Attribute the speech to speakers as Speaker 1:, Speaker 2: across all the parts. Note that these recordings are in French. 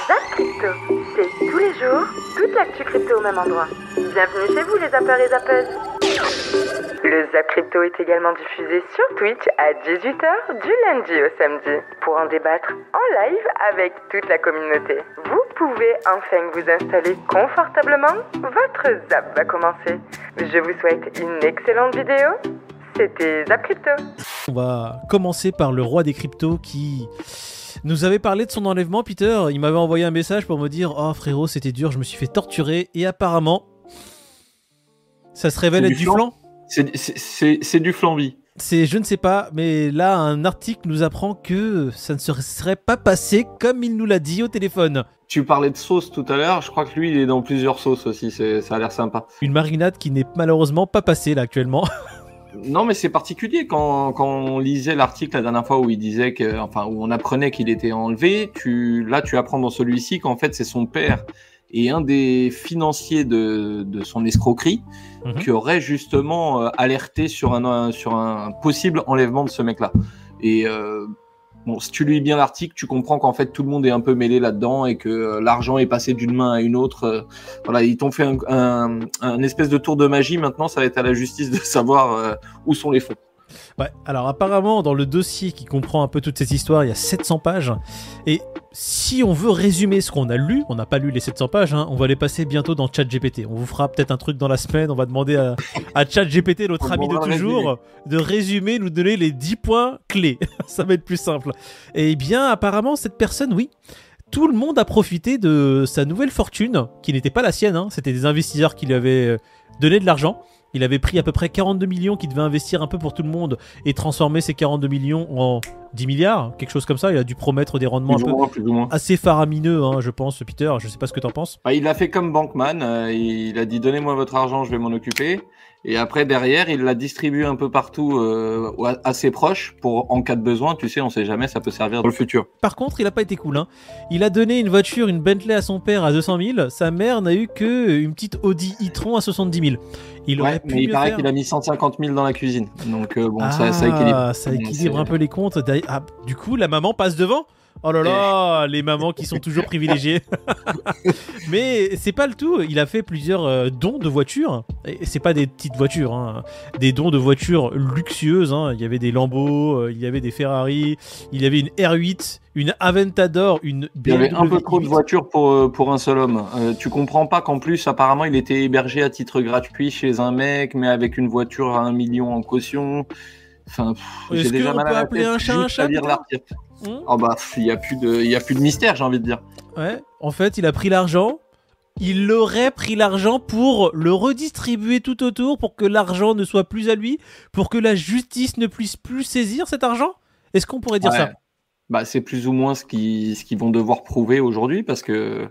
Speaker 1: Zap Crypto, c'est tous les jours, toute l'actu crypto au même endroit. Bienvenue chez vous les zappeurs et zappeuses. Le Zap Crypto est également diffusé sur Twitch à 18h du lundi au samedi. Pour en débattre en live avec toute la communauté. Vous pouvez enfin vous installer confortablement. Votre Zap va commencer. Je vous souhaite une excellente vidéo. C'était Zap Crypto.
Speaker 2: On va commencer par le roi des cryptos qui nous avait parlé de son enlèvement. Peter, il m'avait envoyé un message pour me dire « Oh frérot, c'était dur, je me suis fait torturer. » Et apparemment, ça se révèle être du flan.
Speaker 3: C'est du flambi.
Speaker 2: Je ne sais pas, mais là, un article nous apprend que ça ne se serait pas passé comme il nous l'a dit au téléphone.
Speaker 3: Tu parlais de sauce tout à l'heure, je crois que lui, il est dans plusieurs sauces aussi, ça a l'air sympa.
Speaker 2: Une marinade qui n'est malheureusement pas passée là actuellement.
Speaker 3: Non, mais c'est particulier quand on lisait l'article la dernière fois où il disait que, enfin, où on apprenait qu'il était enlevé. Là, tu apprends dans celui-ci qu'en fait, c'est son père et un des financiers de son escroquerie qui aurait justement alerté sur un possible enlèvement de ce mec-là. Et bon, si tu lis bien l'article, tu comprends qu'en fait tout le monde est un peu mêlé là-dedans et que l'argent est passé d'une main à une autre. Voilà, ils t'ont fait un espèce de tour de magie. Maintenant, ça va être à la justice de savoir où sont les fonds.
Speaker 2: Ouais, alors apparemment, dans le dossier qui comprend un peu toute cette histoire, il y a 700 pages. Et si on veut résumer ce qu'on a lu, on n'a pas lu les 700 pages, hein, on va les passer bientôt dans ChatGPT. On vous fera peut-être un truc dans la semaine, on va demander à ChatGPT, notre ami de toujours, de résumer, nous donner les 10 points clés. Ça va être plus simple. Et bien, apparemment, cette personne, oui, tout le monde a profité de sa nouvelle fortune, qui n'était pas la sienne, hein, c'était des investisseurs qui lui avaient donné de l'argent. Il avait pris à peu près 42 millions qu'il devait investir un peu pour tout le monde et transformer ces 42 millions en 10 milliards, quelque chose comme ça. Il a dû promettre des rendements plus ou moins assez faramineux, hein, je pense, Peter. Je sais pas ce que t'en penses.
Speaker 3: Bah, il a fait comme Bankman. Il a dit donnez-moi votre argent, je vais m'en occuper. Et après, derrière, il l'a distribué un peu partout à ses proches pour, en cas de besoin, tu sais, on sait jamais, ça peut servir dans le futur.
Speaker 2: Par contre, il a pas été cool, hein. Il a donné une voiture, une Bentley à son père à 200 000. Sa mère n'a eu que une petite Audi e-tron à 70 000. Il aurait pu
Speaker 3: mais il paraît
Speaker 2: faire...
Speaker 3: qu'il a mis 150 000 dans la cuisine. Donc, bon, ça équilibre.
Speaker 2: Ça équilibre un peu les comptes. Ah, du coup, la maman passe devant. Oh là là, les mamans qui sont toujours privilégiées. Mais c'est pas le tout. Il a fait plusieurs dons de voitures. Et c'est pas des petites voitures, hein. Des dons de voitures luxueuses, hein. Il y avait des Lambo, il y avait des Ferrari, il y avait une R8, une Aventador, une BMW.
Speaker 3: Il y avait un peu trop de voitures pour un seul homme. Tu comprends pas qu'en plus, apparemment, il était hébergé à titre gratuit chez un mec, mais avec une voiture à 1 million en caution. Enfin,
Speaker 2: est-ce qu'on peut appeler un chat un chat?
Speaker 3: Oh bah, il y a plus de mystère, j'ai envie de dire.
Speaker 2: Ouais, en fait, il a pris l'argent. Il aurait pris l'argent pour le redistribuer tout autour, pour que l'argent ne soit plus à lui, pour que la justice ne puisse plus saisir cet argent. Est-ce qu'on pourrait dire ça?
Speaker 3: Bah, c'est plus ou moins ce qu'ils vont devoir prouver aujourd'hui, parce que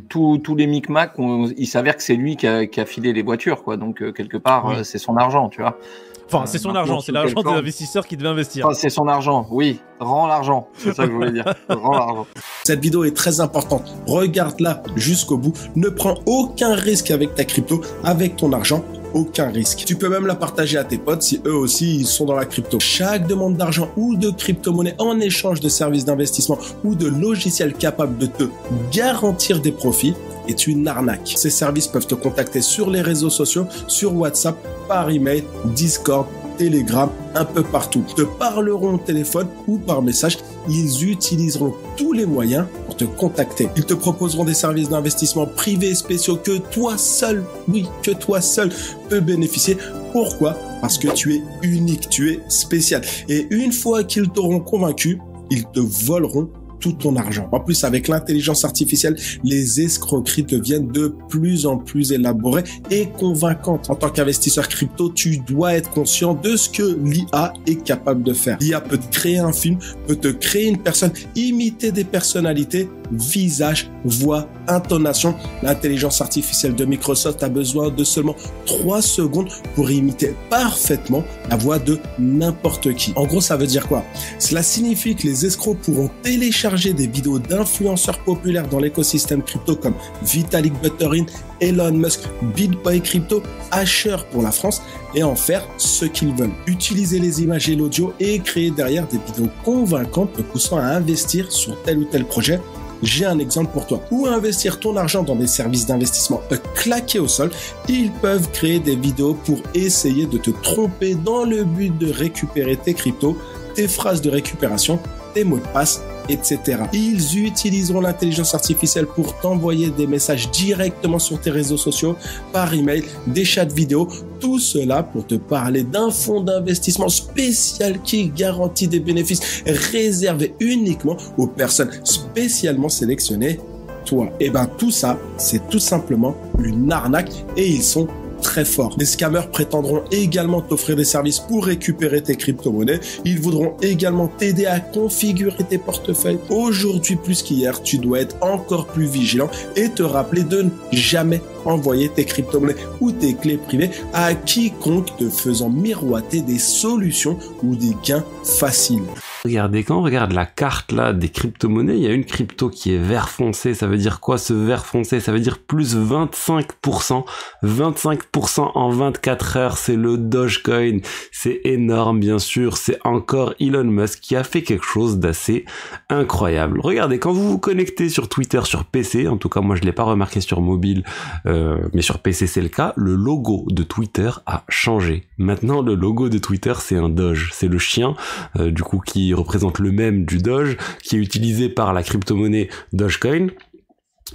Speaker 3: tous les micmacs, il s'avère que c'est lui qui a filé les voitures, quoi. Donc quelque part, c'est son argent, tu vois.
Speaker 2: Enfin, c'est son argent, c'est l'argent des investisseurs qui devaient investir.
Speaker 3: Enfin, c'est son argent, oui. Rends l'argent, c'est ça que je voulais dire. Rends l'argent.
Speaker 4: Cette vidéo est très importante. Regarde-la jusqu'au bout. Ne prends aucun risque avec ta crypto, avec ton argent. Aucun risque. Tu peux même la partager à tes potes si eux aussi ils sont dans la crypto. Chaque demande d'argent ou de crypto-monnaie en échange de services d'investissement ou de logiciels capables de te garantir des profits est une arnaque. Ces services peuvent te contacter sur les réseaux sociaux, sur WhatsApp, par email, Discord, Telegram, un peu partout. Ils te parleront au téléphone ou par message. Ils utiliseront tous les moyens pour te contacter. Ils te proposeront des services d'investissement privés et spéciaux que toi seul, oui, que toi seul peux bénéficier. Pourquoi? Parce que tu es unique, tu es spécial. Et une fois qu'ils t'auront convaincu, ils te voleront tout ton argent. En plus, avec l'intelligence artificielle, les escroqueries deviennent de plus en plus élaborées et convaincantes. En tant qu'investisseur crypto, tu dois être conscient de ce que l'IA est capable de faire. L'IA peut te créer un film, peut te créer une personne, imiter des personnalités, visage, voix, intonation. L'intelligence artificielle de Microsoft a besoin de seulement 3 secondes pour imiter parfaitement la voix de n'importe qui. En gros, ça veut dire quoi? Cela signifie que les escrocs pourront télécharger des vidéos d'influenceurs populaires dans l'écosystème crypto comme Vitalik Buterin, Elon Musk, BitBoy Crypto, Asher pour la France et en faire ce qu'ils veulent. Utiliser les images et l'audio et créer derrière des vidéos convaincantes te poussant à investir sur tel ou tel projet j'ai un exemple pour toi. Ou investir ton argent dans des services d'investissement claqués au sol, ils peuvent créer des vidéos pour essayer de te tromper dans le but de récupérer tes cryptos, tes phrases de récupération, tes mots de passe, etc. Ils utiliseront l'intelligence artificielle pour t'envoyer des messages directement sur tes réseaux sociaux, par email, des chats vidéo, tout cela pour te parler d'un fonds d'investissement spécial qui garantit des bénéfices réservés uniquement aux personnes spécialement sélectionnées. Toi, et ben tout ça, c'est tout simplement une arnaque et ils sont très fort. Des scammers prétendront également t'offrir des services pour récupérer tes crypto-monnaies. Ils voudront également t'aider à configurer tes portefeuilles. Aujourd'hui plus qu'hier, tu dois être encore plus vigilant et te rappeler de ne jamais envoyer tes crypto-monnaies ou tes clés privées à quiconque te faisant miroiter des solutions ou des gains faciles.
Speaker 5: Regardez, quand on regarde la carte là des crypto-monnaies, il y a une crypto qui est vert foncé. Ça veut dire quoi ce vert foncé? Ça veut dire plus 25%. 25% en 24 heures, c'est le Dogecoin. C'est énorme, bien sûr. C'est encore Elon Musk qui a fait quelque chose d'assez incroyable. Regardez, quand vous vous connectez sur Twitter, sur PC, en tout cas moi je l'ai pas remarqué sur mobile, mais sur PC c'est le cas, le logo de Twitter a changé. Maintenant le logo de Twitter c'est un Doge. C'est le chien, du coup qui représente le mème du Doge, qui est utilisé par la crypto-monnaie Dogecoin.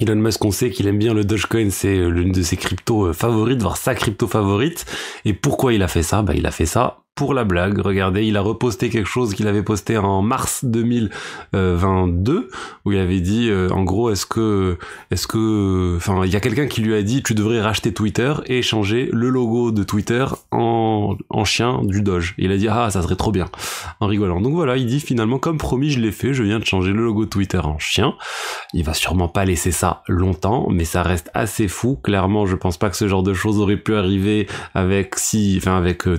Speaker 5: Elon Musk, on sait qu'il aime bien le Dogecoin, c'est l'une de ses cryptos favorites, voire sa crypto favorite. Et pourquoi il a fait ça? Il a fait ça pour la blague. Regardez, il a reposté quelque chose qu'il avait posté en mars 2022, où il avait dit, en gros, enfin, il y a quelqu'un qui lui a dit, tu devrais racheter Twitter et changer le logo de Twitter en chien du Doge. Et il a dit, ah, ça serait trop bien, en rigolant. Donc voilà, il dit finalement, comme promis, je l'ai fait, je viens de changer le logo de Twitter en chien. Il va sûrement pas laisser ça longtemps, mais ça reste assez fou. Clairement, je pense pas que ce genre de choses aurait pu arriver avec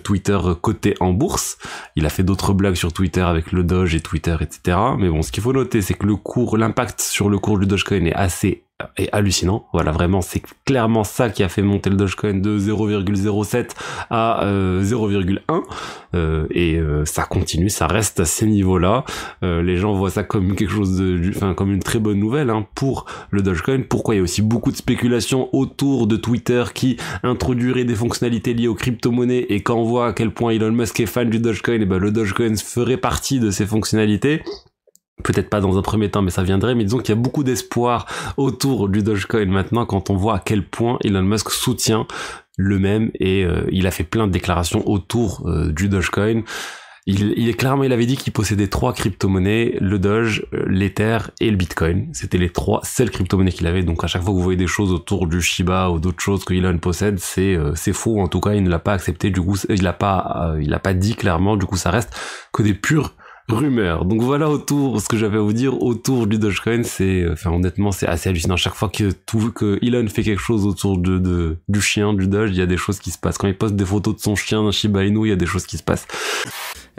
Speaker 5: Twitter coté en bourse. Il a fait d'autres blagues sur Twitter avec le Doge et Twitter, etc. Mais bon, ce qu'il faut noter, c'est que l'impact sur le cours du Dogecoin est assez hallucinant. Voilà, vraiment, c'est clairement ça qui a fait monter le Dogecoin de 0,07 à 0,1 et ça continue, ça reste à ces niveaux-là. Les gens voient ça comme quelque chose comme une très bonne nouvelle pour le Dogecoin. Pourquoi? Il y a aussi beaucoup de spéculations autour de Twitter qui introduirait des fonctionnalités liées aux crypto-monnaies, et quand on voit à quel point Elon Musk est fan du Dogecoin, et le Dogecoin ferait partie de ces fonctionnalités. Peut-être pas dans un premier temps, mais ça viendrait. Mais disons qu'il y a beaucoup d'espoir autour du Dogecoin maintenant, quand on voit à quel point Elon Musk soutient le même, et il a fait plein de déclarations autour du Dogecoin. Il avait dit qu'il possédait 3 crypto-monnaies, le Doge, l'Ether et le Bitcoin. C'était les 3 seules crypto-monnaies qu'il avait. Donc à chaque fois que vous voyez des choses autour du Shiba ou d'autres choses que Elon possède, c'est faux. En tout cas, il ne l'a pas accepté. Du coup, il l'a pas dit clairement. Du coup, ça reste que des pures rumeurs. Donc voilà ce que j'avais à vous dire autour du Dogecoin. Honnêtement, c'est assez hallucinant. Chaque fois que Elon fait quelque chose autour du chien, du Doge, il y a des choses qui se passent. Quand il poste des photos de son chien, d'un Shiba Inu, il y a des choses qui se passent.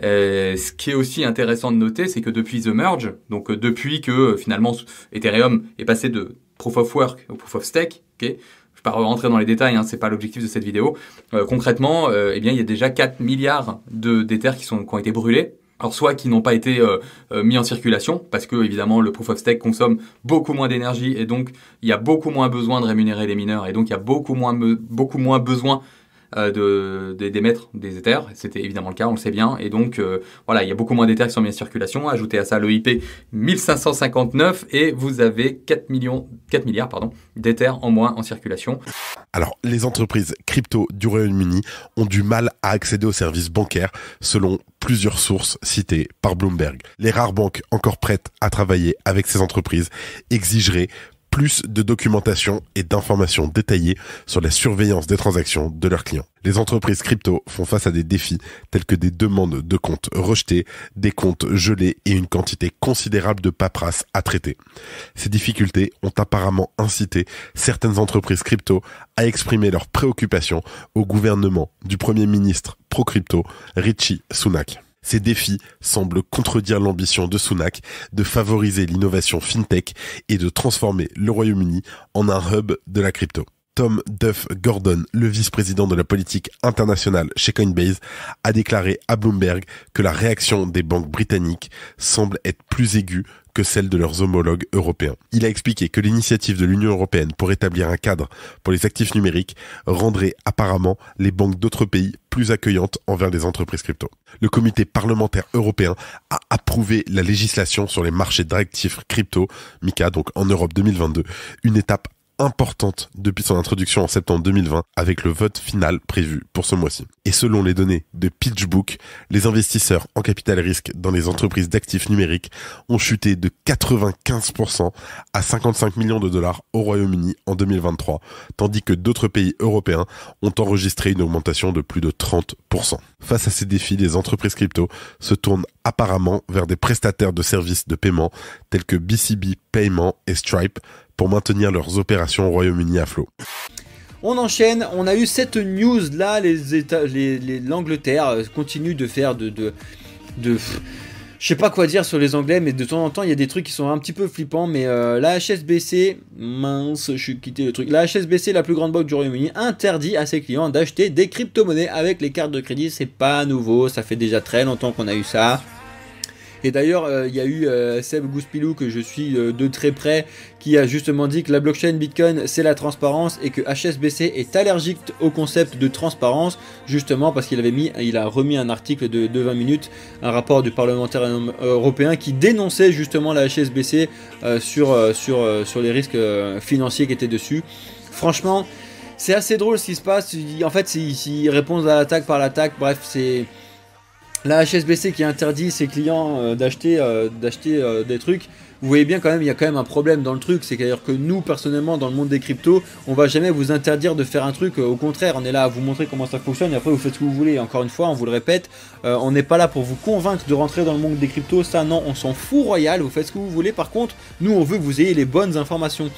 Speaker 6: Ce qui est aussi intéressant de noter, c'est que depuis The Merge, donc depuis que finalement Ethereum est passé de Proof of Work au Proof of Stake, ok, je vais pas rentrer dans les détails, c'est pas l'objectif de cette vidéo. Concrètement, il y a déjà 4 milliards d'Ether qui ont été brûlés. Alors soit qui n'ont pas été mis en circulation, parce que évidemment le Proof of Stake consomme beaucoup moins d'énergie, et donc il y a beaucoup moins besoin de rémunérer les mineurs, et donc il y a beaucoup moins besoin d'émettre des Ethers. C'était évidemment le cas, on le sait bien, et donc il y a beaucoup moins d'Ethers qui sont mis en circulation. Ajoutez à ça le IP 1559 et vous avez 4 milliards d'Ethers en moins en circulation.
Speaker 7: Alors, les entreprises crypto du Royaume-Uni ont du mal à accéder aux services bancaires selon plusieurs sources citées par Bloomberg. Les rares banques encore prêtes à travailler avec ces entreprises exigeraient plus de documentation et d'informations détaillées sur la surveillance des transactions de leurs clients. Les entreprises crypto font face à des défis tels que des demandes de comptes rejetés, des comptes gelés et une quantité considérable de paperasse à traiter. Ces difficultés ont apparemment incité certaines entreprises crypto à exprimer leurs préoccupations au gouvernement du Premier ministre pro-crypto Rishi Sunak. Ces défis semblent contredire l'ambition de Sunak de favoriser l'innovation fintech et de transformer le Royaume-Uni en un hub de la crypto. Tom Duff Gordon, le vice-président de la politique internationale chez Coinbase, a déclaré à Bloomberg que la réaction des banques britanniques semble être plus aiguë que celle de leurs homologues européens. Il a expliqué que l'initiative de l'Union européenne pour établir un cadre pour les actifs numériques rendrait apparemment les banques d'autres pays plus accueillantes envers les entreprises crypto. Le comité parlementaire européen a approuvé la législation sur les marchés d'actifs crypto, MiCA, donc en Europe 2022, une étape importante depuis son introduction en septembre 2020 avec le vote final prévu pour ce mois-ci. Et selon les données de PitchBook, les investisseurs en capital risque dans les entreprises d'actifs numériques ont chuté de 95% à 55 millions de dollars au Royaume-Uni en 2023, tandis que d'autres pays européens ont enregistré une augmentation de plus de 30%. Face à ces défis, les entreprises crypto se tournent apparemment vers des prestataires de services de paiement tels que BCB Payment et Stripe pour maintenir leurs opérations au Royaume-Uni à flot.
Speaker 8: On enchaîne, on a eu cette news là, l'Angleterre continue de faire je sais pas quoi dire sur les Anglais, mais de temps en temps il y a des trucs qui sont un petit peu flippants, mais la HSBC, mince, je suis quitté le truc, la HSBC, la plus grande banque du Royaume-Uni, interdit à ses clients d'acheter des crypto-monnaies avec les cartes de crédit. C'est pas nouveau, ça fait déjà très longtemps qu'on a eu ça. Et d'ailleurs, il y a eu Seb Gouspilou, que je suis de très près, qui a justement dit que la blockchain Bitcoin, c'est la transparence, et que HSBC est allergique au concept de transparence, justement parce qu'il a remis un article de 20 minutes, un rapport du parlementaire européen qui dénonçait justement la HSBC sur les risques financiers qui étaient dessus. Franchement, c'est assez drôle ce qui se passe. En fait, ils répondent à l'attaque par l'attaque. Bref, c'est la HSBC qui interdit ses clients d'acheter des trucs. Vous voyez bien quand même, il y a quand même un problème dans le truc. C'est-à-dire que nous, personnellement, dans le monde des cryptos, on va jamais vous interdire de faire un truc. Au contraire, on est là à vous montrer comment ça fonctionne et après vous faites ce que vous voulez. Encore une fois, on vous le répète, on n'est pas là pour vous convaincre de rentrer dans le monde des cryptos. Ça, non, on s'en fout royal. Vous faites ce que vous voulez. Par contre, nous, on veut que vous ayez les bonnes informations.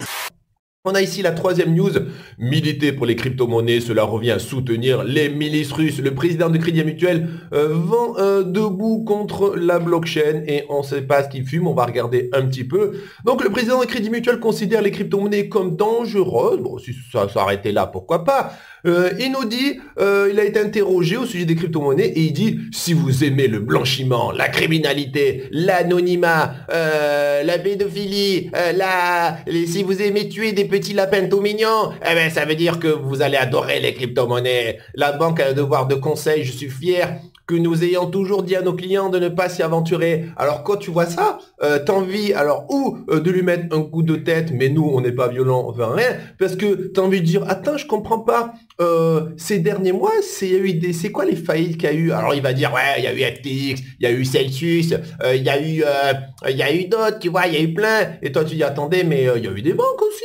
Speaker 9: On a ici la troisième news. Militer pour les crypto-monnaies, cela revient à soutenir les milices russes. Le président de Crédit Mutuel vend debout contre la blockchain et on ne sait pas ce qu'il fume, on va regarder un petit peu. Donc le président de Crédit Mutuel considère les crypto-monnaies comme dangereuses. Bon, si ça s'arrêtait là, pourquoi pas. Il nous dit, il a été interrogé au sujet des crypto-monnaies et il dit « Si vous aimez le blanchiment, la criminalité, l'anonymat, la pédophilie, si vous aimez tuer des petits lapins tout mignons, eh ben ça veut dire que vous allez adorer les crypto-monnaies. La banque a un devoir de conseil, je suis fier que nous ayons toujours dit à nos clients de ne pas s'y aventurer. Alors quand tu vois ça, t'as envie alors ou de lui mettre un coup de tête, mais nous on n'est pas violent, enfin rien, parce que t'as envie de dire attends, je comprends pas. Ces derniers mois, c'est quoi les faillites qu'il y a eu? Alors il va dire ouais, il y a eu FTX, il y a eu Celsius, il y a eu d'autres, tu vois, il y a eu plein. Et toi tu dis attendez, mais il y a eu des banques aussi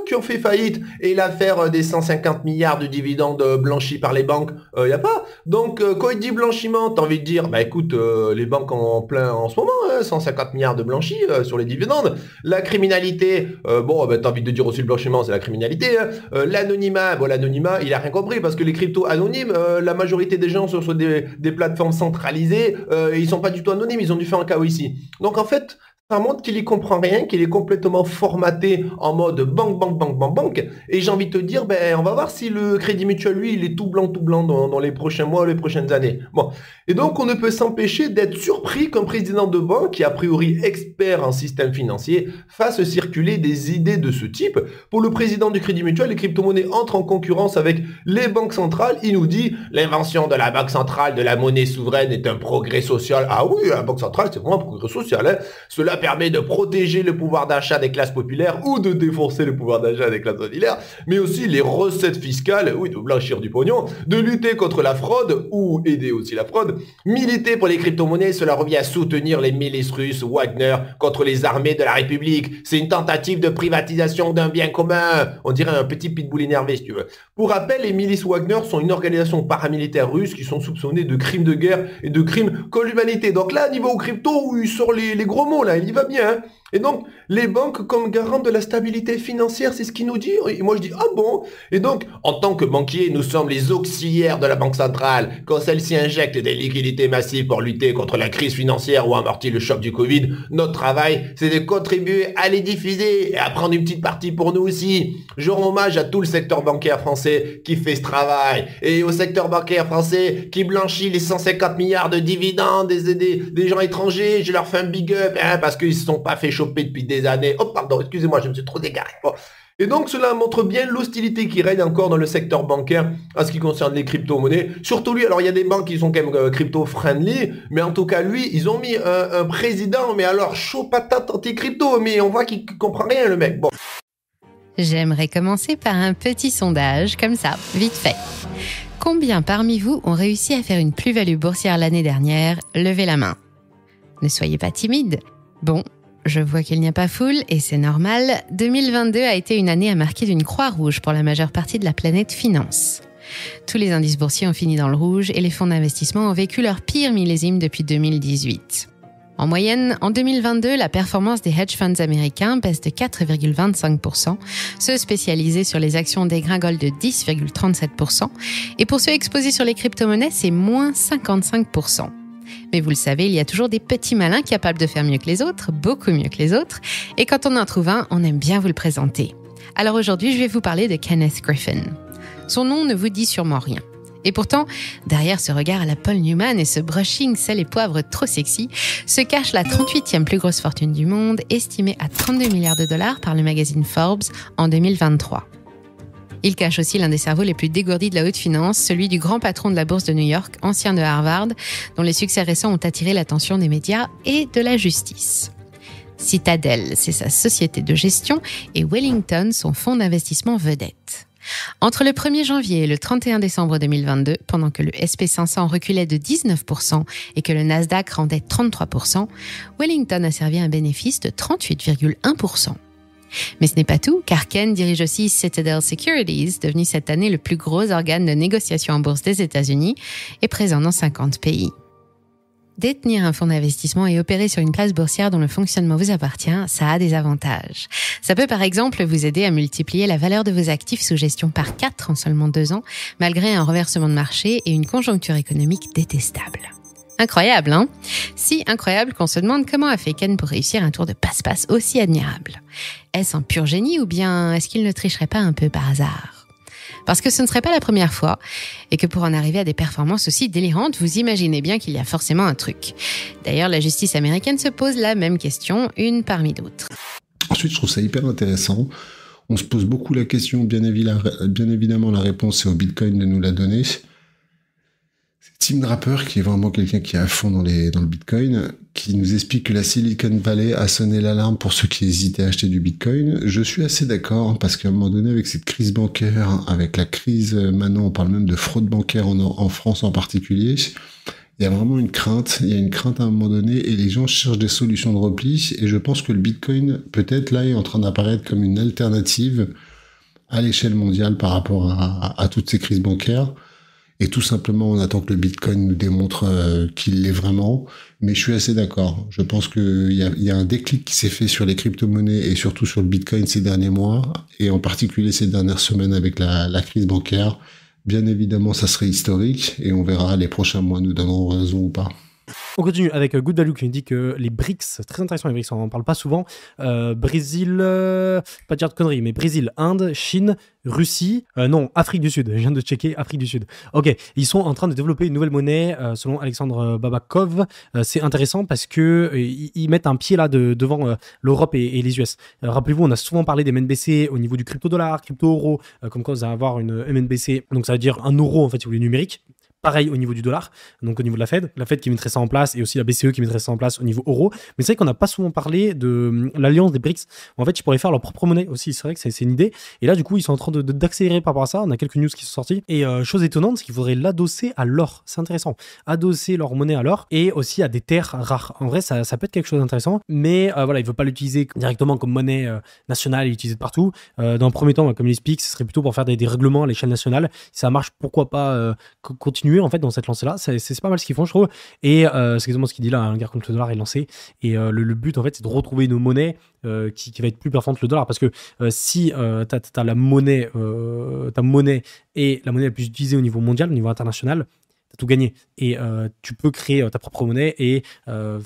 Speaker 9: qui ont fait faillite. Et l'affaire des 150 milliards de dividendes blanchis par les banques, il y a pas. Donc quand il dit blanchiment, t'as envie de dire bah écoute, les banques en plein en ce moment, 150 milliards de blanchis sur les dividendes. La criminalité, t'as envie de dire aussi le blanchiment, c'est la criminalité. L'anonymat, l'anonymat, il a rien compris parce que les cryptos anonymes, la majorité des gens sont sur des plateformes centralisées, et ils sont pas du tout anonymes, ils ont dû faire un KYC. Donc en fait, ça montre qu'il y comprend rien, qu'il est complètement formaté en mode banque. Et j'ai envie de te dire, on va voir si le Crédit Mutuel, lui, il est tout blanc dans les prochains mois, les prochaines années. Bon. Et donc, on ne peut s'empêcher d'être surpris qu'un président de banque, qui est a priori expert en système financier, fasse circuler des idées de ce type. Pour le président du Crédit Mutuel, les crypto-monnaies entrent en concurrence avec les banques centrales. Il nous dit, l'invention de la banque centrale de la monnaie souveraine est un progrès social. Ah oui, la banque centrale, c'est vraiment un progrès social. Hein. Cela permet de protéger le pouvoir d'achat des classes populaires ou de défoncer le pouvoir d'achat des classes populaires, mais aussi les recettes fiscales, oui, de blanchir du pognon, de lutter contre la fraude ou aider aussi la fraude. Militer pour les crypto-monnaies, cela revient à soutenir les milices russes Wagner contre les armées de la République. C'est une tentative de privatisation d'un bien commun. On dirait un petit pitbull énervé, si tu veux. Pour rappel, les milices Wagner sont une organisation paramilitaire russe qui sont soupçonnées de crimes de guerre et de crimes contre l'humanité. Donc là, niveau crypto, où il sort les gros mots, là, il y va bien. Hein. Et donc, les banques comme garant de la stabilité financière, c'est ce qu'il nous dit. Et moi, je dis, ah bon? Et donc, en tant que banquier, nous sommes les auxiliaires de la Banque centrale. Quand celle-ci injecte des liquidités massives pour lutter contre la crise financière ou amortir le choc du Covid, notre travail, c'est de contribuer à les diffuser et à prendre une petite partie pour nous aussi. Je rends hommage à tout le secteur bancaire français qui fait ce travail. Et au secteur bancaire français qui blanchit les 150 milliards de dividendes des gens étrangers. Je leur fais un big up, parce qu'ils se sont pas fait choper depuis des années. Oh pardon, excusez-moi, je me suis trop égaré. Bon. Et donc cela montre bien l'hostilité qui règne encore dans le secteur bancaire en ce qui concerne les crypto-monnaies. Surtout lui, alors il y a des banques qui sont quand même crypto-friendly, mais en tout cas lui, ils ont mis un président, mais alors chaud patate anti-crypto, mais on voit qu'il comprend rien le mec. Bon.
Speaker 10: J'aimerais commencer par un petit sondage, comme ça, vite fait. Combien parmi vous ont réussi à faire une plus-value boursière l'année dernière? Levez la main. Ne soyez pas timide. Bon, je vois qu'il n'y a pas foule, et c'est normal. 2022 a été une année à marquer d'une croix rouge pour la majeure partie de la planète finance. Tous les indices boursiers ont fini dans le rouge et les fonds d'investissement ont vécu leur pire millésime depuis 2018. En moyenne, en 2022, la performance des hedge funds américains baisse de 4,25%, ceux spécialisés sur les actions dégringolent de 10,37%, et pour ceux exposés sur les crypto-monnaies, c'est moins 55%. Mais vous le savez, il y a toujours des petits malins capables de faire mieux que les autres, beaucoup mieux que les autres, et quand on en trouve un, on aime bien vous le présenter. Alors aujourd'hui, je vais vous parler de Kenneth Griffin. Son nom ne vous dit sûrement rien. Et pourtant, derrière ce regard à la Paul Newman et ce brushing sel et poivre trop sexy, se cache la 38e plus grosse fortune du monde, estimée à 32 milliards de dollars par le magazine Forbes en 2023. Il cache aussi l'un des cerveaux les plus dégourdis de la haute finance, celui du grand patron de la bourse de New York, ancien de Harvard, dont les succès récents ont attiré l'attention des médias et de la justice. Citadel, c'est sa société de gestion, et Wellington, son fonds d'investissement vedette. Entre le 1er janvier et le 31 décembre 2022, pendant que le SP500 reculait de 19% et que le Nasdaq rendait 33%, Wellington a servi un bénéfice de 38,1%. Mais ce n'est pas tout, car Ken dirige aussi Citadel Securities, devenu cette année le plus gros organe de négociation en bourse des États-Unis et présent dans 50 pays. Détenir un fonds d'investissement et opérer sur une place boursière dont le fonctionnement vous appartient, ça a des avantages. Ça peut par exemple vous aider à multiplier la valeur de vos actifs sous gestion par 4 en seulement 2 ans, malgré un renversement de marché et une conjoncture économique détestable. Incroyable, hein? Si incroyable qu'on se demande comment a fait Ken pour réussir un tour de passe-passe aussi admirable. Est-ce un pur génie ou bien est-ce qu'il ne tricherait pas un peu par hasard? Parce que ce ne serait pas la première fois, et que pour en arriver à des performances aussi délirantes, vous imaginez bien qu'il y a forcément un truc. D'ailleurs, la justice américaine se pose la même question, une parmi d'autres.
Speaker 11: Ensuite, je trouve ça hyper intéressant. On se pose beaucoup la question, bien évidemment, la réponse est au Bitcoin de nous la donner. Tim Draper, qui est vraiment quelqu'un qui est à fond dans le Bitcoin, qui nous explique que la Silicon Valley a sonné l'alarme pour ceux qui hésitaient à acheter du Bitcoin. Je suis assez d'accord, parce qu'à un moment donné, avec cette crise bancaire, avec la crise, maintenant on parle même de fraude bancaire en France en particulier, il y a vraiment une crainte. Il y a une crainte à un moment donné, et les gens cherchent des solutions de repli, et je pense que le Bitcoin, peut-être là, est en train d'apparaître comme une alternative à l'échelle mondiale par rapport à toutes ces crises bancaires. Et tout simplement, on attend que le Bitcoin nous démontre qu'il l'est vraiment. Mais je suis assez d'accord. Je pense qu'il y a un déclic qui s'est fait sur les crypto-monnaies et surtout sur le Bitcoin ces derniers mois, et en particulier ces dernières semaines avec la crise bancaire. Bien évidemment, ça serait historique, et on verra, les prochains mois nous donneront raison ou pas.
Speaker 2: On continue avec Good Value qui nous dit que les BRICS, très intéressant les BRICS, on n'en parle pas souvent, Brésil, pas dire de conneries, mais Brésil, Inde, Chine, Russie, non, Afrique du Sud, je viens de checker, Afrique du Sud. Ok, ils sont en train de développer une nouvelle monnaie, selon Alexandre Babakov. C'est intéressant parce que ils mettent un pied là devant l'Europe et les US. Rappelez-vous, on a souvent parlé des MNBC au niveau du crypto-dollar, crypto-euro, comme quoi vous allez avoir une MNBC, donc ça veut dire un euro en fait si vous voulez numérique. Pareil au niveau du dollar, donc au niveau de la Fed qui mettrait ça en place, et aussi la BCE qui mettrait ça en place au niveau euro. Mais c'est vrai qu'on n'a pas souvent parlé de l'alliance des BRICS. En fait, ils pourraient faire leur propre monnaie aussi. C'est vrai que c'est une idée. Et là, du coup, ils sont en train d'accélérer par rapport à ça. On a quelques news qui sont sorties. Et chose étonnante, c'est qu'il faudrait l'adosser à l'or. C'est intéressant. Adosser leur monnaie à l'or et aussi à des terres rares. En vrai, ça peut être quelque chose d'intéressant. Mais voilà, il ne veut pas l'utiliser directement comme monnaie nationale et l'utiliser de partout. Dans le premier temps, comme il explique, ce serait plutôt pour faire des règlements à l'échelle nationale. Si ça marche, pourquoi pas continuer continuer en fait dans cette lancée-là. C'est pas mal ce qu'ils font, je trouve. Et c'est exactement ce qu'il dit là, une guerre contre le dollar est lancée. Et le but en fait, c'est de retrouver une monnaie qui va être plus performante que le dollar, parce que si t'as la monnaie, ta monnaie est la monnaie la plus utilisée au niveau mondial, au niveau international, t'as tout gagné. Et tu peux créer ta propre monnaie et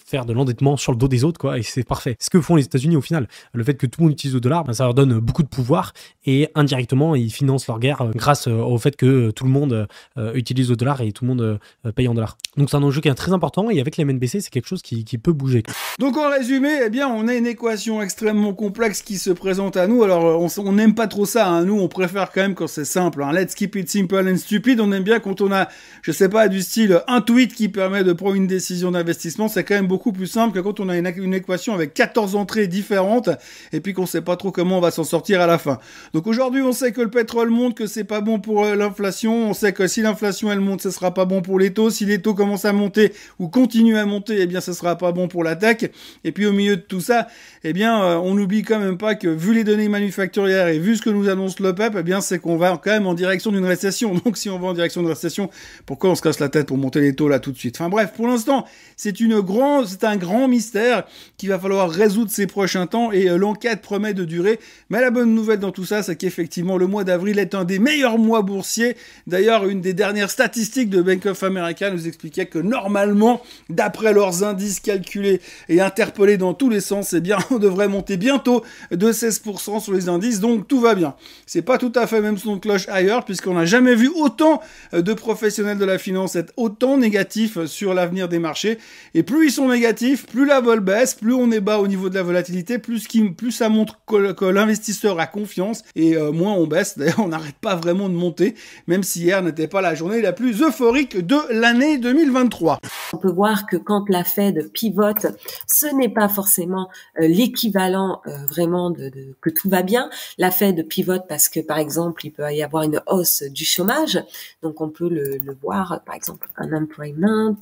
Speaker 2: faire de l'endettement sur le dos des autres, quoi. Et c'est parfait. Ce que font les États-Unis au final, le fait que tout le monde utilise le dollar, ça leur donne beaucoup de pouvoir et indirectement ils financent leur guerre grâce au fait que tout le monde utilise le dollar et tout le monde paye en dollars. Donc c'est un enjeu qui est très important, et avec les MNBC c'est quelque chose qui peut bouger.
Speaker 12: Donc en résumé, eh bien on a une équation extrêmement complexe qui se présente à nous. Alors on n'aime pas trop ça, hein. Nous on préfère quand même quand c'est simple, hein. Let's keep it simple and stupid. On aime bien quand on a, je sais pas, du style un tweet qui permet de prendre une décision d'investissement. C'est quand même beaucoup plus simple que quand on a une équation avec 14 entrées différentes et puis qu'on sait pas trop comment on va s'en sortir à la fin. Donc aujourd'hui on sait que le pétrole monte, que c'est pas bon pour l'inflation. On sait que si l'inflation elle monte, ce sera pas bon pour les taux. Si les taux commencent à monter ou continuent à monter, eh bien ce sera pas bon pour la tech. Et puis au milieu de tout ça, eh bien on n'oublie quand même pas que vu les données manufacturières et vu ce que nous annonce l'OPEP, eh bien c'est qu'on va quand même en direction d'une récession. Donc si on va en direction d'une récession, pourquoi on se casse la tête pour monter les taux là tout de suite? Enfin bref, pour l'instant, c'est un grand mystère qu'il va falloir résoudre ces prochains temps, et l'enquête promet de durer. Mais la bonne nouvelle dans tout ça, c'est qu'effectivement le mois d'avril est un des meilleurs mois boursiers. D'ailleurs, une des dernières statistiques de Bank of America nous expliquait que normalement, d'après leurs indices calculés et interpellés dans tous les sens, eh bien on devrait monter bientôt de 16% sur les indices, donc tout va bien. C'est pas tout à fait même son cloche ailleurs, puisqu'on n'a jamais vu autant de professionnels de la finance être autant négatifs sur l'avenir des marchés. Et plus ils sont négatifs, plus la vol baisse, plus on est bas au niveau de la volatilité, plus ça montre que l'investisseur a confiance, et moins on baisse. D'ailleurs, on n'arrête pas vraiment de monter, même si hier n'était pas la journée la plus euphorique de l'année 2023.
Speaker 13: On peut voir que quand la Fed pivote, ce n'est pas forcément l'équivalent vraiment que tout va bien. La Fed pivote parce que, par exemple, il peut y avoir une hausse du chômage. Donc, on peut le voir, par exemple, unemployment.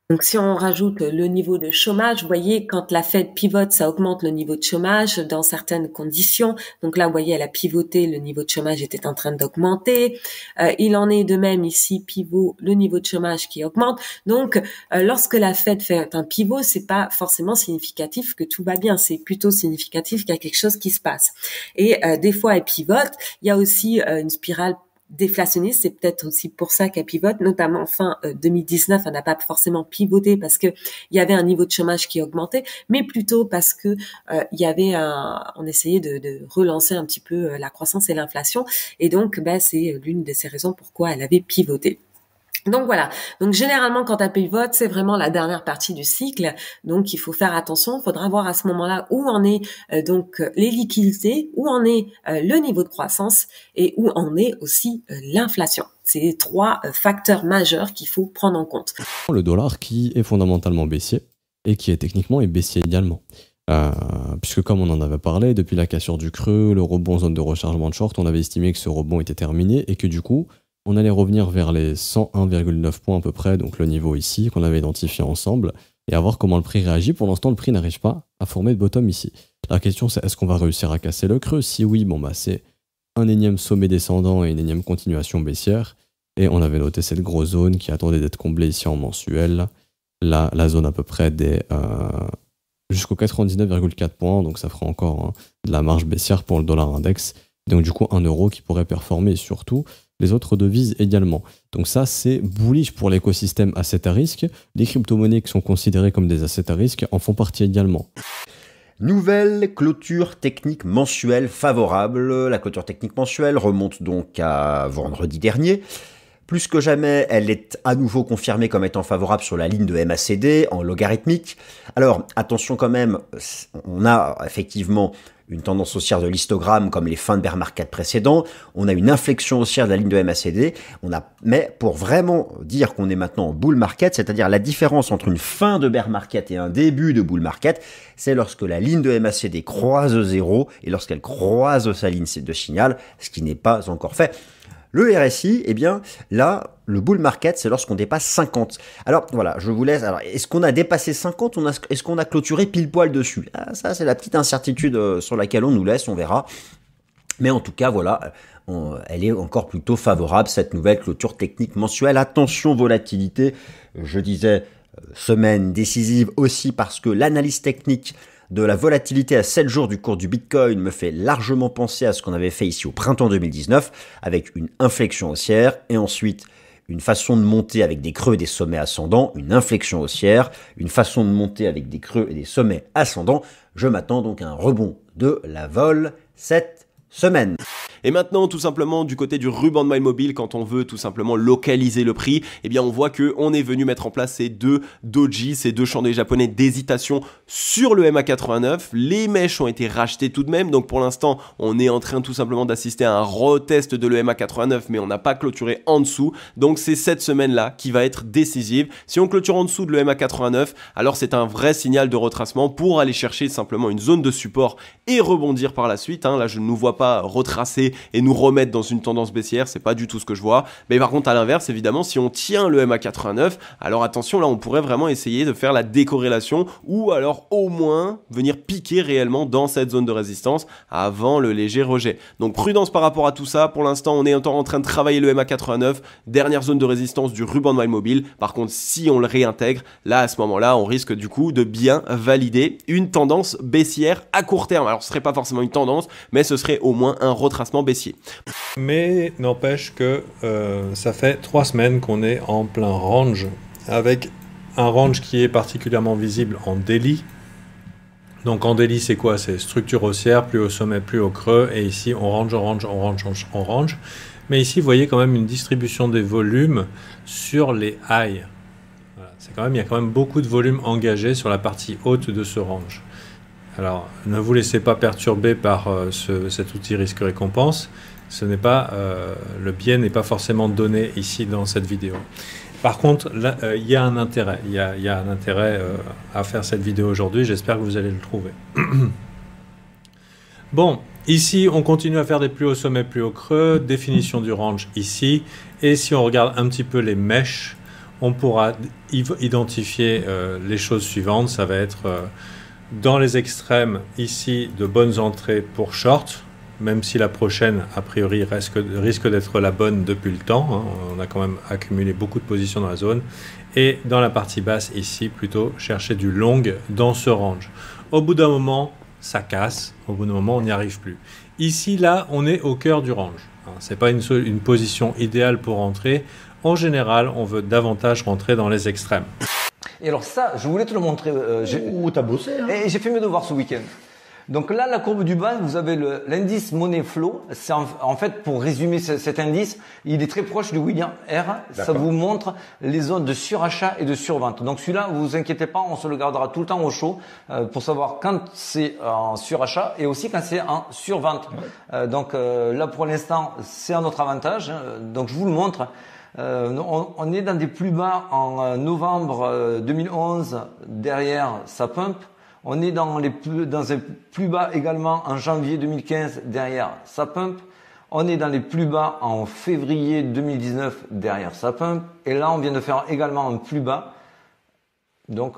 Speaker 13: Donc, si on rajoute le niveau de chômage, vous voyez, quand la Fed pivote, ça augmente le niveau de chômage dans certaines conditions. Donc là, vous voyez, elle a pivoté, le niveau de chômage était en train d'augmenter. Il en est de même ici, pivot, le niveau de chômage qui augmente. Donc, lorsque la Fed fait un pivot, c'est pas forcément significatif que tout va bien. C'est plutôt significatif qu'il y a quelque chose qui se passe. Et des fois, elle pivote. Il y a aussi une spirale déflationniste, c'est peut-être aussi pour ça qu'elle pivote, notamment fin 2019, elle n'a pas forcément pivoté parce que il y avait un niveau de chômage qui augmentait, mais plutôt parce que il y avait on essayait de relancer un petit peu la croissance et l'inflation, et donc c'est l'une de ces raisons pourquoi elle avait pivoté. Donc voilà. Donc généralement quand elle pivote, c'est vraiment la dernière partie du cycle. Donc il faut faire attention. Il faudra voir à ce moment-là où en est donc les liquidités, où en est le niveau de croissance et où en est aussi l'inflation. C'est les trois facteurs majeurs qu'il faut prendre en compte.
Speaker 14: Le dollar qui est fondamentalement baissier et qui est techniquement baissier également. Puisque comme on en avait parlé, depuis la cassure du creux, le rebond zone de rechargement de short, on avait estimé que ce rebond était terminé et que du coup on allait revenir vers les 101,9 points à peu près, donc le niveau ici qu'on avait identifié ensemble, et à voir comment le prix réagit. Pour l'instant, le prix n'arrive pas à former de bottom ici. La question c'est, est-ce qu'on va réussir à casser le creux? Si oui, c'est un énième sommet descendant et une énième continuation baissière. Et on avait noté cette grosse zone qui attendait d'être comblée ici en mensuel. Là, la zone à peu près des jusqu'aux 99,4 points, donc ça fera encore de la marge baissière pour le dollar index. Donc du coup, 1 euro qui pourrait performer, et surtout les autres devises également. Donc ça, c'est bullish pour l'écosystème asset à risque. Les crypto-monnaies qui sont considérées comme des assets à risque en font partie également.
Speaker 15: Nouvelle clôture technique mensuelle favorable. La clôture technique mensuelle remonte donc à vendredi dernier. Plus que jamais, elle est à nouveau confirmée comme étant favorable sur la ligne de MACD en logarithmique. Alors, attention quand même, on a effectivement une tendance haussière de l'histogramme comme les fins de bear market précédents. On a une inflexion haussière de la ligne de MACD. Mais pour vraiment dire qu'on est maintenant en bull market, c'est-à-dire la différence entre une fin de bear market et un début de bull market, c'est lorsque la ligne de MACD croise 0 et lorsqu'elle croise sa ligne de signal, ce qui n'est pas encore fait. Le RSI, eh bien, là, le bull market, c'est lorsqu'on dépasse 50. Alors, voilà, je vous laisse. Alors, est-ce qu'on a dépassé 50 ? Est-ce qu'on a clôturé pile poil dessus ? Ça, c'est la petite incertitude sur laquelle on nous laisse, on verra. Mais en tout cas, voilà, elle est encore plutôt favorable, cette nouvelle clôture technique mensuelle. Attention, volatilité, je disais semaine décisive aussi parce que l'analyse technique de la volatilité à 7 jours du cours du Bitcoin me fait largement penser à ce qu'on avait fait ici au printemps 2019, avec une inflexion haussière et ensuite une façon de monter avec des creux et des sommets ascendants, une inflexion haussière, une façon de monter avec des creux et des sommets ascendants. Je m'attends donc à un rebond de la vol cette semaine.
Speaker 16: Et maintenant, tout simplement, du côté du ruban de Mile Mobile, quand on veut tout simplement localiser le prix, eh bien, on voit que on est venu mettre en place ces deux doji, ces deux chandeliers japonais d'hésitation sur le MA89. Les mèches ont été rachetées tout de même, donc pour l'instant, on est en train tout simplement d'assister à un retest de le MA89, mais on n'a pas clôturé en dessous. Donc, c'est cette semaine-là qui va être décisive. Si on clôture en dessous de le MA89, alors c'est un vrai signal de retracement pour aller chercher simplement une zone de support et rebondir par la suite. Là, je ne nous vois pas retracer et nous remettre dans une tendance baissière, c'est pas du tout ce que je vois. Mais par contre, à l'inverse, évidemment, si on tient le MA89, alors attention, là, on pourrait vraiment essayer de faire la décorrélation ou alors au moins venir piquer réellement dans cette zone de résistance avant le léger rejet. Donc prudence par rapport à tout ça. Pour l'instant, on est encore en train de travailler le MA89, dernière zone de résistance du ruban de Mile Mobile. Par contre, si on le réintègre, là, à ce moment-là, on risque du coup de bien valider une tendance baissière à court terme. Alors, ce serait pas forcément une tendance, mais ce serait au moins un retracement baissier.
Speaker 17: Mais n'empêche que ça fait 3 semaines qu'on est en plein range, avec un range qui est particulièrement visible en daily. Donc en daily, c'est quoi? C'est structure haussière, plus au sommet, plus au creux, et ici on range. Mais ici, vous voyez quand même une distribution des volumes sur les highs. Voilà, il y a quand même beaucoup de volume engagé sur la partie haute de ce range. Alors, ne vous laissez pas perturber par cet outil risque-récompense. Ce n'est pas, le biais n'est pas forcément donné ici dans cette vidéo. Par contre, là, il y a un intérêt. Il y a un intérêt à faire cette vidéo aujourd'hui. J'espère que vous allez le trouver. Bon, ici, on continue à faire des plus hauts sommets, plus hauts creux. Définition du range ici. Et si on regarde un petit peu les mèches, on pourra identifier les choses suivantes. Ça va être... dans les extrêmes, ici, de bonnes entrées pour short, même si la prochaine, a priori, risque d'être la bonne depuis le temps. On a quand même accumulé beaucoup de positions dans la zone. Et dans la partie basse, ici, plutôt chercher du long dans ce range. Au bout d'un moment, ça casse. Au bout d'un moment, on n'y arrive plus. Ici, là, on est au cœur du range. Ce n'est pas une position idéale pour rentrer. En général, on veut davantage rentrer dans les extrêmes.
Speaker 18: Et alors ça, je voulais te le montrer.
Speaker 19: T'as bossé, hein.
Speaker 18: Et j'ai fait mes devoirs ce week-end. Donc là, la courbe du bas, vous avez l'indice Money Flow. C'est en fait, pour résumer cet indice, il est très proche du William R. Ça vous montre les zones de surachat et de survente. Donc celui-là, vous vous inquiétez pas, on se le gardera tout le temps au chaud pour savoir quand c'est en surachat et aussi quand c'est en survente. Donc là, pour l'instant, c'est à notre avantage. Donc je vous le montre. On est dans des plus bas en novembre 2011, derrière ça pump. On est dans un plus bas également en janvier 2015, derrière ça pump. On est dans les plus bas en février 2019, derrière ça pump. Et là, on vient de faire également un plus bas. Donc,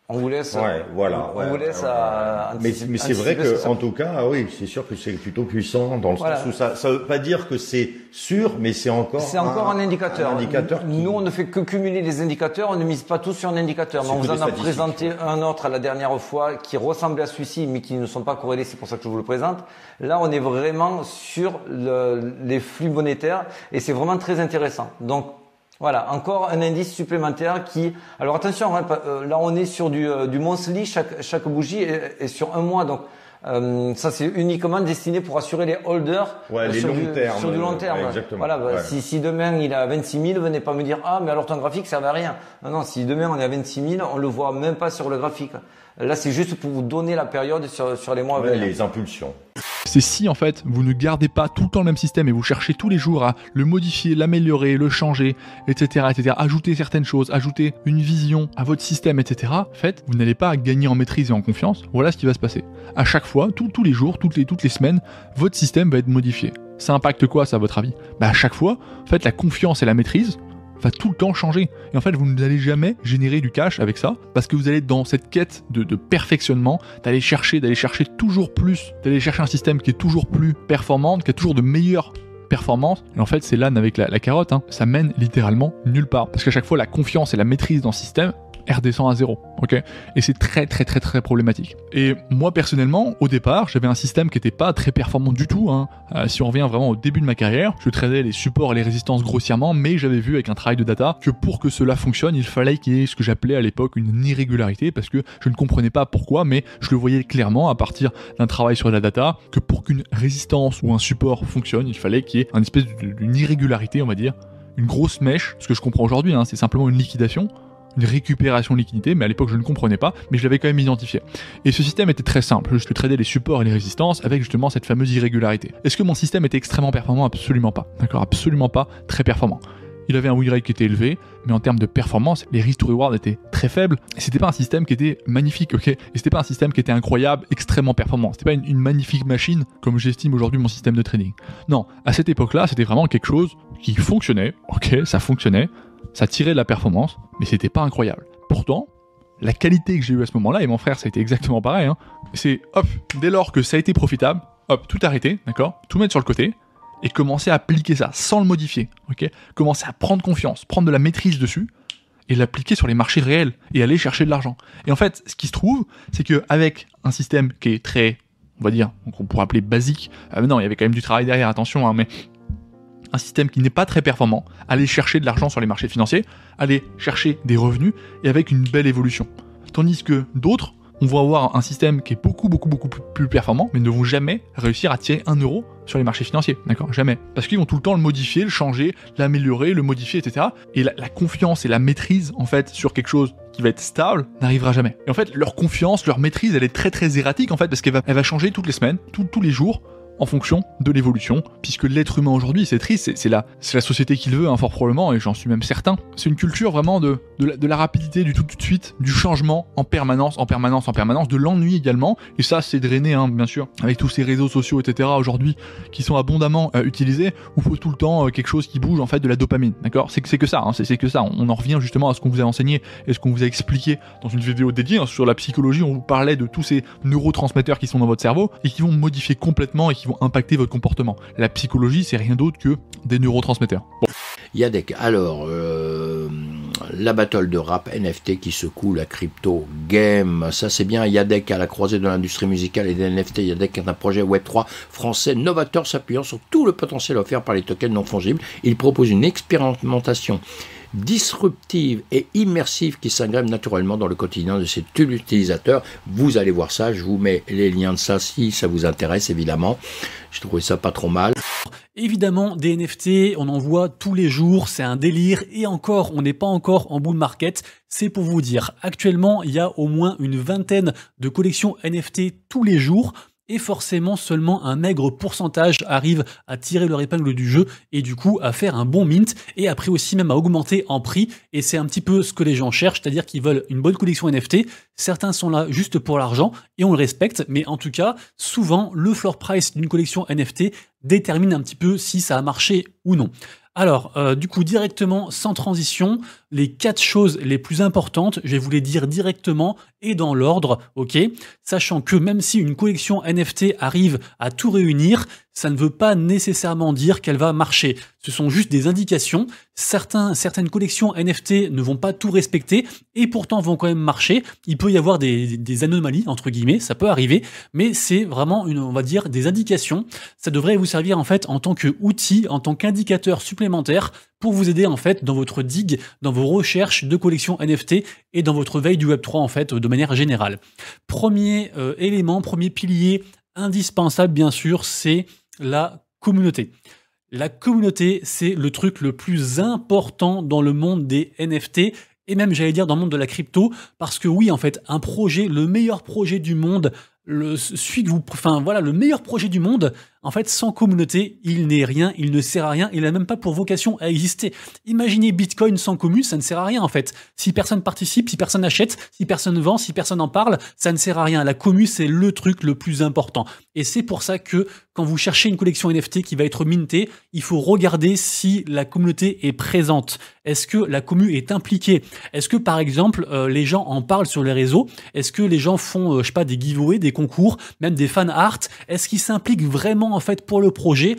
Speaker 18: on vous laisse.
Speaker 19: On
Speaker 18: vous laisse.
Speaker 19: Mais c'est vrai que, en tout cas, oui, c'est sûr que c'est plutôt puissant dans le sens où ça veut pas dire que c'est sûr, mais c'est encore.
Speaker 18: C'est encore un indicateur. Nous, on ne fait que cumuler les indicateurs. On ne mise pas tous sur un indicateur. Mais on vous en a présenté un autre la dernière fois qui ressemblait à celui-ci, mais qui ne sont pas corrélés. C'est pour ça que je vous le présente. Là, on est vraiment sur les flux monétaires et c'est vraiment très intéressant. Donc, voilà, encore un indice supplémentaire qui... Alors attention, là on est sur du monthly, chaque bougie est sur un mois, donc ça c'est uniquement destiné pour assurer les holders sur du long terme. Voilà, si demain il est à 26 000, venez pas me dire « Ah, mais alors ton graphique ça va à rien ». Non, si demain on est à 26 000, on le voit même pas sur le graphique. Là c'est juste pour vous donner la période sur les mois à venir.
Speaker 19: Les impulsions.
Speaker 20: C'est si en fait vous ne gardez pas tout le temps le même système et vous cherchez tous les jours à le modifier, l'améliorer, le changer, etc., ajouter certaines choses, ajouter une vision à votre système, etc. En fait, vous n'allez pas gagner en maîtrise et en confiance. Voilà ce qui va se passer. À chaque fois, tous les jours, toutes les semaines, votre système va être modifié. Ça impacte quoi, ça, à votre avis ? À chaque fois, en fait, la confiance et la maîtrise va tout le temps changer. Et en fait, vous n'allez jamais générer du cash avec ça, parce que vous allez être dans cette quête de perfectionnement, d'aller chercher toujours plus, d'aller chercher un système qui est toujours plus performant, qui a toujours de meilleures performances. Et en fait, c'est l'âne avec la carotte, hein. Ça mène littéralement nulle part. Parce qu'à chaque fois, la confiance et la maîtrise dans le système, elle redescend à zéro, ok. Et c'est très problématique. Et moi personnellement, au départ, j'avais un système qui était pas très performant du tout, hein. Si on revient vraiment au début de ma carrière, je tradais les supports et les résistances grossièrement, mais j'avais vu avec un travail de data que pour que cela fonctionne, il fallait qu'il y ait ce que j'appelais à l'époque une irrégularité, parce que je ne comprenais pas pourquoi, mais je le voyais clairement à partir d'un travail sur la data, que pour qu'une résistance ou un support fonctionne, il fallait qu'il y ait une espèce d'une irrégularité, on va dire, une grosse mèche. Ce que je comprends aujourd'hui, hein, c'est simplement une liquidation, une récupération de liquidité, mais à l'époque je ne comprenais pas, mais je l'avais quand même identifié. Et ce système était très simple, je tradais les supports et les résistances avec justement cette fameuse irrégularité. Est-ce que mon système était extrêmement performant? Absolument pas, d'accord, absolument pas très performant. Il avait un win rate qui était élevé, mais en termes de performance, les risk to reward étaient très faibles. Et c'était pas un système qui était magnifique, ok? Et c'était pas un système qui était incroyable, extrêmement performant. C'était pas une magnifique machine, comme j'estime aujourd'hui mon système de trading. Non, à cette époque-là, c'était vraiment quelque chose qui fonctionnait, ok, ça fonctionnait, ça tirait de la performance, mais c'était pas incroyable. Pourtant, la qualité que j'ai eue à ce moment-là, et mon frère ça a été exactement pareil, hein, c'est hop, dès lors que ça a été profitable, hop, tout arrêter, d'accord, tout mettre sur le côté, et commencer à appliquer ça sans le modifier, ok, commencer à prendre confiance, prendre de la maîtrise dessus, et l'appliquer sur les marchés réels, et aller chercher de l'argent. Et en fait, ce qui se trouve, c'est qu'avec un système qui est très, on va dire, qu'on pourrait appeler basique, non, il y avait quand même du travail derrière, attention, hein, mais un système qui n'est pas très performant, aller chercher de l'argent sur les marchés financiers, aller chercher des revenus, et avec une belle évolution. Tandis que d'autres, on va avoir un système qui est beaucoup plus performant, mais ne vont jamais réussir à tirer 1 euro sur les marchés financiers, d'accord? Jamais. Parce qu'ils vont tout le temps le modifier, le changer, l'améliorer, le modifier, etc. Et la confiance et la maîtrise, en fait, sur quelque chose qui va être stable, n'arrivera jamais. Et en fait, leur confiance, leur maîtrise, elle est très erratique, en fait, parce qu'elle va changer toutes les semaines, tous les jours, en fonction de l'évolution, puisque l'être humain aujourd'hui, c'est triste, c'est la société qui le veut, hein, fort probablement, et j'en suis même certain. C'est une culture vraiment de la rapidité, du tout de suite, du changement en permanence, de l'ennui également, et ça c'est drainé, hein, bien sûr, avec tous ces réseaux sociaux, etc. aujourd'hui, qui sont abondamment utilisés, où il faut tout le temps quelque chose qui bouge, en fait, de la dopamine, d'accord? C'est que ça, hein, c'est que ça, on en revient justement à ce qu'on vous a enseigné, et ce qu'on vous a expliqué dans une vidéo dédiée, hein, sur la psychologie, on vous parlait de tous ces neurotransmetteurs qui sont dans votre cerveau, et qui vont modifier complètement, et qui vont impacter votre comportement. La psychologie, c'est rien d'autre que des neurotransmetteurs. Bon.
Speaker 21: Yadek, alors, la battle de rap NFT qui secoue la crypto game, ça c'est bien. Yadek à la croisée de l'industrie musicale et des NFT. Yadek est un projet Web3 français novateur s'appuyant sur tout le potentiel offert par les tokens non fongibles. Il propose une expérimentation disruptive et immersive qui s'ingrène naturellement dans le quotidien de ses utilisateurs. Vous allez voir ça, je vous mets les liens de ça si ça vous intéresse évidemment. J'ai trouvé ça pas trop mal.
Speaker 22: Évidemment, des NFT, on en voit tous les jours, c'est un délire, et encore, on n'est pas encore en bull market, c'est pour vous dire. Actuellement, il y a au moins une vingtaine de collections NFT tous les jours, et forcément seulement un maigre pourcentage arrive à tirer leur épingle du jeu et du coup à faire un bon mint et après aussi même à augmenter en prix, et c'est un petit peu ce que les gens cherchent, c'est-à-dire qu'ils veulent une bonne collection NFT. Certains sont là juste pour l'argent et on le respecte, mais en tout cas souvent le floor price d'une collection NFT détermine un petit peu si ça a marché ou non. Alors, du coup, directement, sans transition, les 4 choses les plus importantes, je vais vous les dire directement et dans l'ordre, ok? Sachant que même si une collection NFT arrive à tout réunir, ça ne veut pas nécessairement dire qu'elle va marcher. Ce sont juste des indications. Certaines collections NFT ne vont pas tout respecter et pourtant vont quand même marcher. Il peut y avoir des anomalies, entre guillemets, ça peut arriver, mais c'est vraiment, on va dire, des indications. Ça devrait vous servir en fait en tant qu'outil, en tant qu'indicateur supplémentaire pour vous aider en fait dans votre digue, dans vos recherches de collections NFT et dans votre veille du Web3 en fait de manière générale. Premier élément, premier pilier indispensable bien sûr, c'est la communauté. La communauté, c'est le truc le plus important dans le monde des NFT et même j'allais dire dans le monde de la crypto, parce que oui en fait un projet, le meilleur projet du monde, le meilleur projet du monde, En fait, sans communauté, il n'est rien, il ne sert à rien, il n'a même pas pour vocation à exister. Imaginez Bitcoin sans commu, ça ne sert à rien en fait. Si personne participe, si personne achète, si personne vend, si personne en parle, ça ne sert à rien. La commu, c'est le truc le plus important. Et c'est pour ça que quand vous cherchez une collection NFT qui va être mintée, il faut regarder si la communauté est présente. Est-ce que la commu est impliquée? Est-ce que par exemple les gens en parlent sur les réseaux? Est-ce que les gens font je sais pas, des giveaways, des concours, même des fan art? Est-ce qu'ils s'impliquent vraiment en fait pour le projet?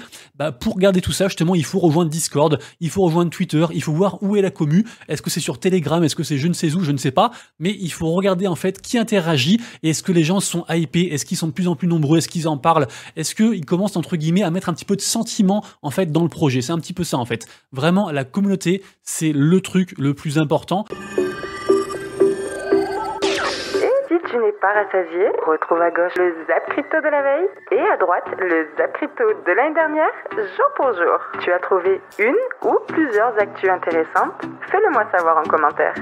Speaker 22: Pour regarder tout ça justement, il faut rejoindre Discord, il faut rejoindre Twitter, il faut voir où est la commu. Est-ce que c'est sur Telegram? Est-ce que c'est je ne sais où? Je ne sais pas. Mais il faut regarder en fait qui interagit et est-ce que les gens sont hypés? Est-ce qu'ils sont de plus en plus nombreux? Est-ce qu'ils en parlent? Est-ce qu'ils commencent entre guillemets à mettre un petit peu de sentiment en fait dans le projet? C'est un petit peu ça en fait. Vraiment, la communauté, c'est le truc le plus important.
Speaker 1: Si tu n'es pas rassasié, retrouve à gauche le Zap Crypto de la veille et à droite le Zap Crypto de l'année dernière, jour pour jour. Tu as trouvé une ou plusieurs actus intéressantes? Fais-le moi savoir en commentaire.